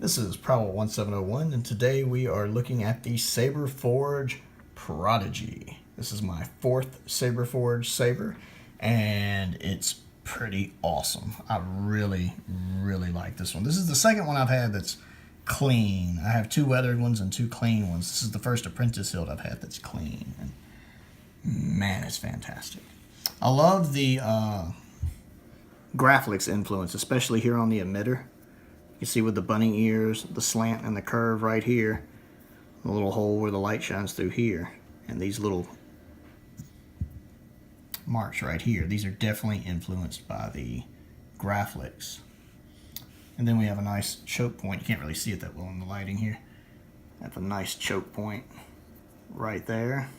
This is Prowl 1701, and today we are looking at the Saberforge Prodigy. This is my fourth Saberforge saber, and it's pretty awesome. I really like this one. This is the second one I've had that's clean. I have two weathered ones and two clean ones. This is the first apprentice hilt I've had that's clean, and man, it's fantastic. I love the graphics influence, especially here on the emitter. You see with the bunny ears, the slant and the curve right here, the little hole where the light shines through here, and these little marks right here. These are definitely influenced by the graphics. And then we have a nice choke point. You can't really see it that well in the lighting here. That's a nice choke point right there.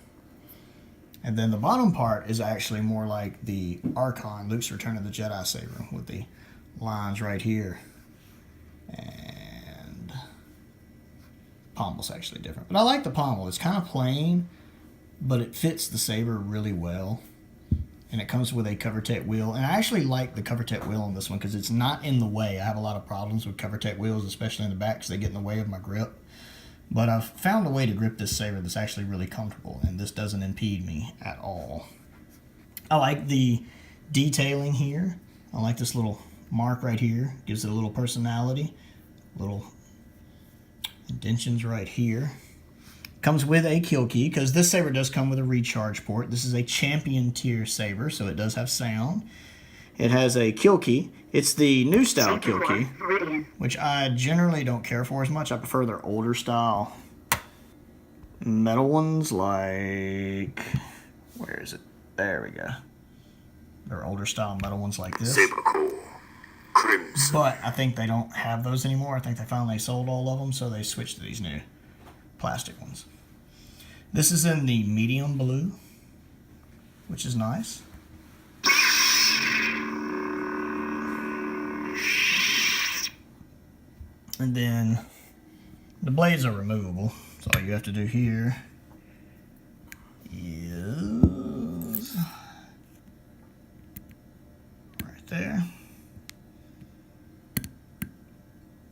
And then the bottom part is actually more like the Archon, Luke's Return of the Jedi saber, with the lines right here. And pommel's actually different, but I like the pommel. It's kind of plain, but it fits the saber really well, and it comes with a CoverTech wheel. And I actually like the CoverTech wheel on this one because it's not in the way. I have a lot of problems with CoverTech wheels, especially in the back, because they get in the way of my grip. But I've found a way to grip this saber that's actually really comfortable, and this doesn't impede me at all. I like the detailing here. I like this little mark right here, gives it a little personality. Little indentions right here. Comes with a kill key, because this saber does come with a recharge port. This is a champion tier saber, so it does have sound. It has a kill key. It's the new style kill key, which I generally don't care for as much. I prefer their older style metal ones, like, where is it? There we go. Their older style metal ones like this. But I think they don't have those anymore. I think they finally sold all of them, so they switched to these new plastic ones. This is in the medium blue, which is nice. And then the blades are removable, so all you have to do here is right there.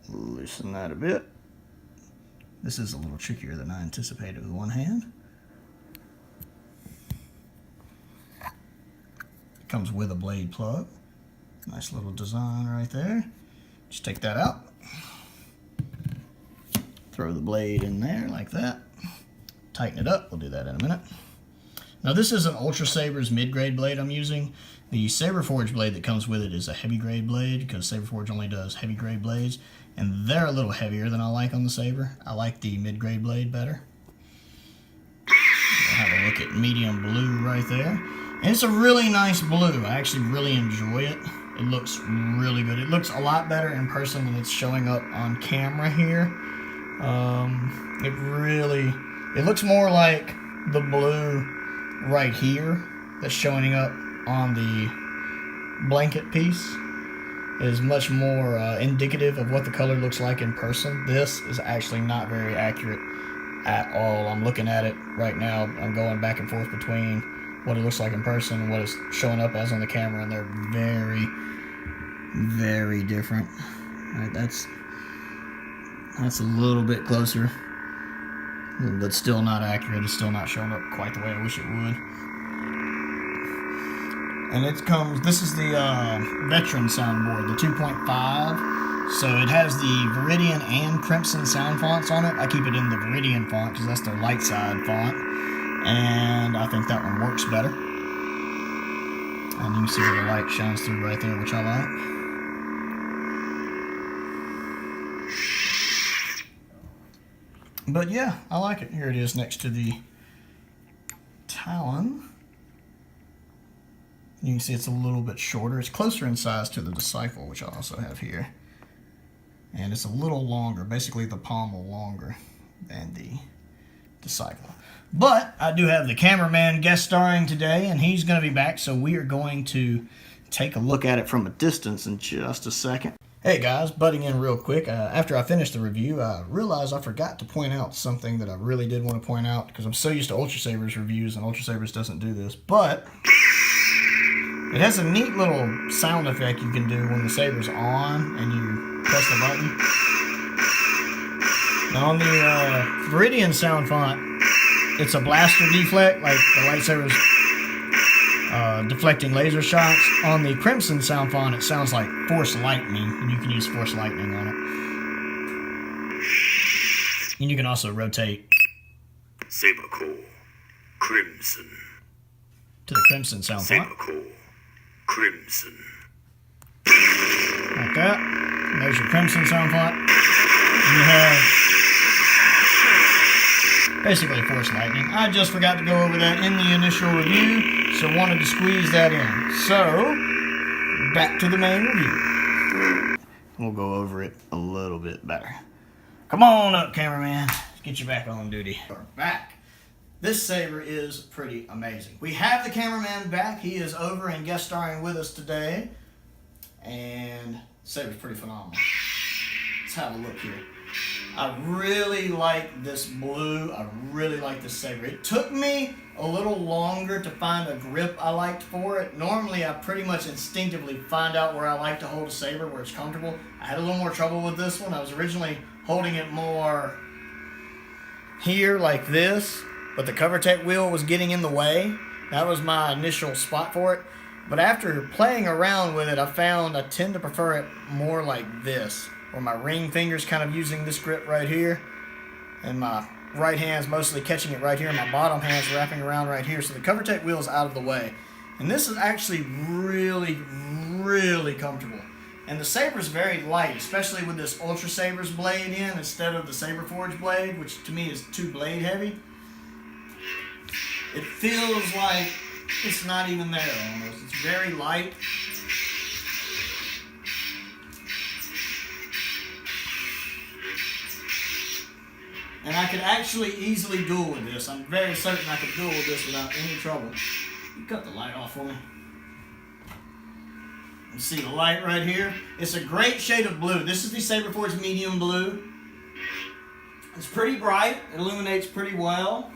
Loosen that a bit. This is a little trickier than I anticipated with one hand. It comes with a blade plug. Nice little design right there. Just take that out. Throw the blade in there like that. Tighten it up. We'll do that in a minute. Now this is an Ultra Saber's mid-grade blade I'm using. The Saberforge blade that comes with it is a heavy grade blade, because Saberforge only does heavy grade blades, and they're a little heavier than I like on the saber. I like the mid-grade blade better. We'll have a look at medium blue right there. And it's a really nice blue. I actually really enjoy it. It looks really good. It looks a lot better in person than it's showing up on camera here. It looks more like the blue right here that's showing up on the blanket piece. It is much more indicative of what the color looks like in person. This is actually not very accurate at all. I'm looking at it right now. I'm going back and forth between what it looks like in person and what it's showing up as on the camera, and they're very different. All right, that's a little bit closer, but still not accurate. It's still not showing up quite the way I wish it would. And this is the veteran soundboard, the 2.5. So it has the Viridian and Crimson sound fonts on it. I keep it in the Viridian font because that's their light side font. And I think that one works better. And you can see where the light shines through right there, which I like. But yeah, I like it. Here it is next to the Talon. You can see it's a little bit shorter. It's closer in size to the Disciple, which I also have here. And it's a little longer, basically the pommel longer than the Disciple. But I do have the cameraman guest starring today, and he's going to be back, so we are going to take a look at it from a distance in just a second. Hey guys, butting in real quick. After I finished the review, I realized I forgot to point out something that I really did want to point out, because I'm so used to Ultra Sabers reviews, and Ultra Sabers doesn't do this, but it has a neat little sound effect you can do when the saber's on and you press the button. Now on the Viridian sound font, it's a blaster deflect, like the lightsaber's deflecting laser shots. On the Crimson sound font, it sounds like Force Lightning, and you can use Force Lightning on it. And you can also rotate Saberforge, Crimson. To the Crimson sound font. Saberforge, Crimson. Like that. And there's your Crimson sound font. And you have basically Force Lightning. I just forgot to go over that in the initial review, so wanted to squeeze that in. So, back to the main review. We'll go over it a little bit better. Come on up, cameraman. Get you back on duty. We're back. This saber is pretty amazing. We have the cameraman back. He is over and guest starring with us today. And the saber's pretty phenomenal. Let's have a look here. I really like this blue. I really like this saber. It took me a little longer to find a grip I liked for it. Normally, I pretty much instinctively find out where I like to hold a saber, where it's comfortable. I had a little more trouble with this one. I was originally holding it more here like this, but the cover tech wheel was getting in the way. That was my initial spot for it. But after playing around with it, I found I tend to prefer it more like this, where my ring finger's kind of using this grip right here, and my right hand's mostly catching it right here, and my bottom hand's wrapping around right here. So the cover tech wheel's out of the way. And this is actually really, really comfortable. And the saber's very light, especially with this Ultra Saber's blade in instead of the Saberforge blade, which to me is too blade heavy. It feels like it's not even there almost. It's very light. And I could actually easily duel with this. I'm very certain I could duel with this without any trouble. You cut the light off for me. You see the light right here? It's a great shade of blue. This is the Saberforge medium blue. It's pretty bright. It illuminates pretty well.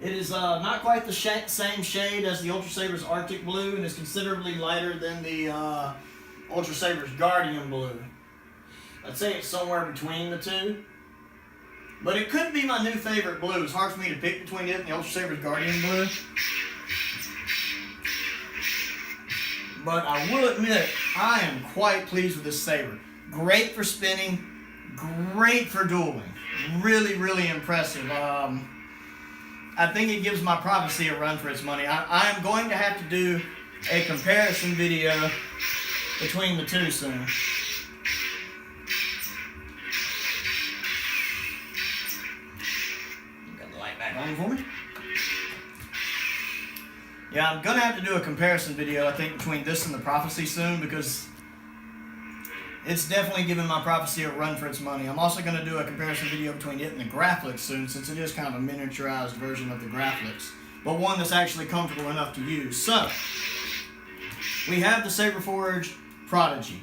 It is not quite the same shade as the Ultra Saber's Arctic Blue, and is considerably lighter than the Ultra Saber's Guardian Blue. I'd say it's somewhere between the two. But it could be my new favorite blue. It's hard for me to pick between it and the Ultra Saber's Guardian Blue. But I will admit, I am quite pleased with this saber. Great for spinning, great for dueling. Really, really impressive. I think it gives my Prophecy a run for its money. I'm going to have to do a comparison video between the two soon. Got the light back on for me. Yeah, I'm going to have to do a comparison video, I think, between this and the Prophecy soon, because it's definitely giving my Prophecy a run for its money. I'm also going to do a comparison video between it and the Graphics soon, since it is kind of a miniaturized version of the Graphics, but one that's actually comfortable enough to use. So, we have the Saberforge Prodigy.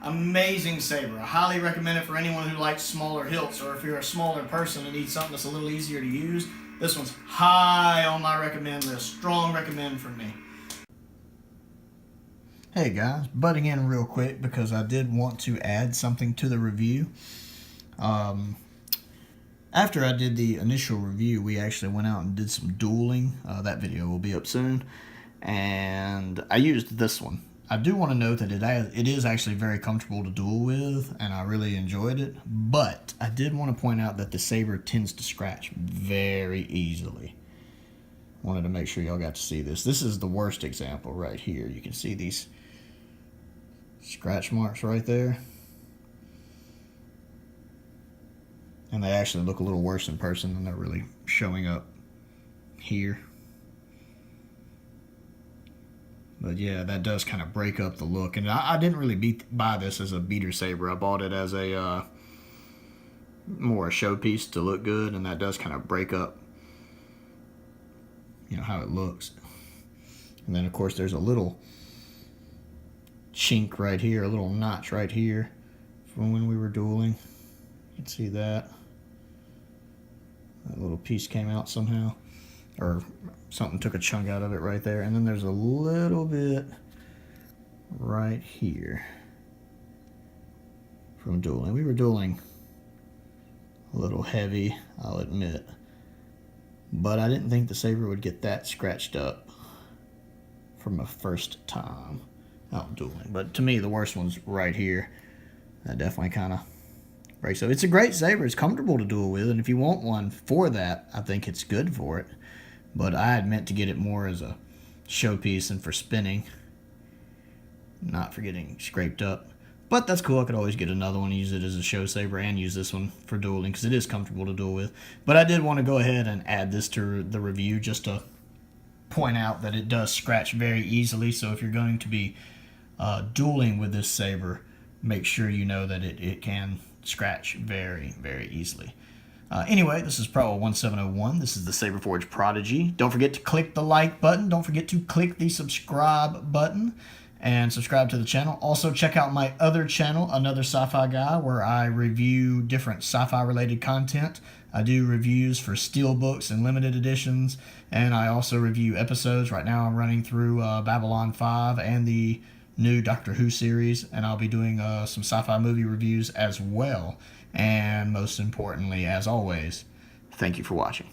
Amazing saber. I highly recommend it for anyone who likes smaller hilts, or if you're a smaller person and need something that's a little easier to use. This one's high on my recommend list. Strong recommend from me. Hey guys, butting in real quick because I did want to add something to the review. After I did the initial review, we actually went out and did some dueling. That video will be up soon. And I used this one. I do want to note that it is actually very comfortable to duel with, and I really enjoyed it. But I did want to point out that the saber tends to scratch very easily. Wanted to make sure y'all got to see this. This is the worst example right here. You can see these scratch marks right there. And they actually look a little worse in person than they're really showing up here. But yeah, that does kind of break up the look. And I didn't really buy this as a beater saber. I bought it as a more a showpiece to look good, and that does kind of break up, you know, how it looks. And then of course there's a little chink right here, a little notch right here from when we were dueling. You can see that. That little piece came out somehow, or something took a chunk out of it right there. And then there's a little bit right here from Dueling. We were dueling a little heavy, I'll admit. But I didn't think the saber would get that scratched up from a first time out dueling. But to me, the worst one's right here. That definitely kind of breaks up. It's a great saber. It's comfortable to duel with, and if you want one for that, I think it's good for it. But I had meant to get it more as a showpiece and for spinning, not for getting scraped up. But that's cool. I could always get another one, use it as a show saber, and use this one for dueling because it is comfortable to duel with. But I did want to go ahead and add this to the review just to point out that it does scratch very easily. So if you're going to be dueling with this saber, make sure you know that it can scratch very, very easily. Anyway, this is Prowl 1701. This is the Saberforge Prodigy. Don't forget to click the like button. Don't forget to click the subscribe button and subscribe to the channel. Also, check out my other channel, Another Sci-Fi Guy, where I review different sci-fi related content. I do reviews for steelbooks and limited editions, and I also review episodes. Right now I'm running through Babylon 5 and the new Doctor Who series, and I'll be doing some sci-fi movie reviews as well. And most importantly, as always, thank you for watching.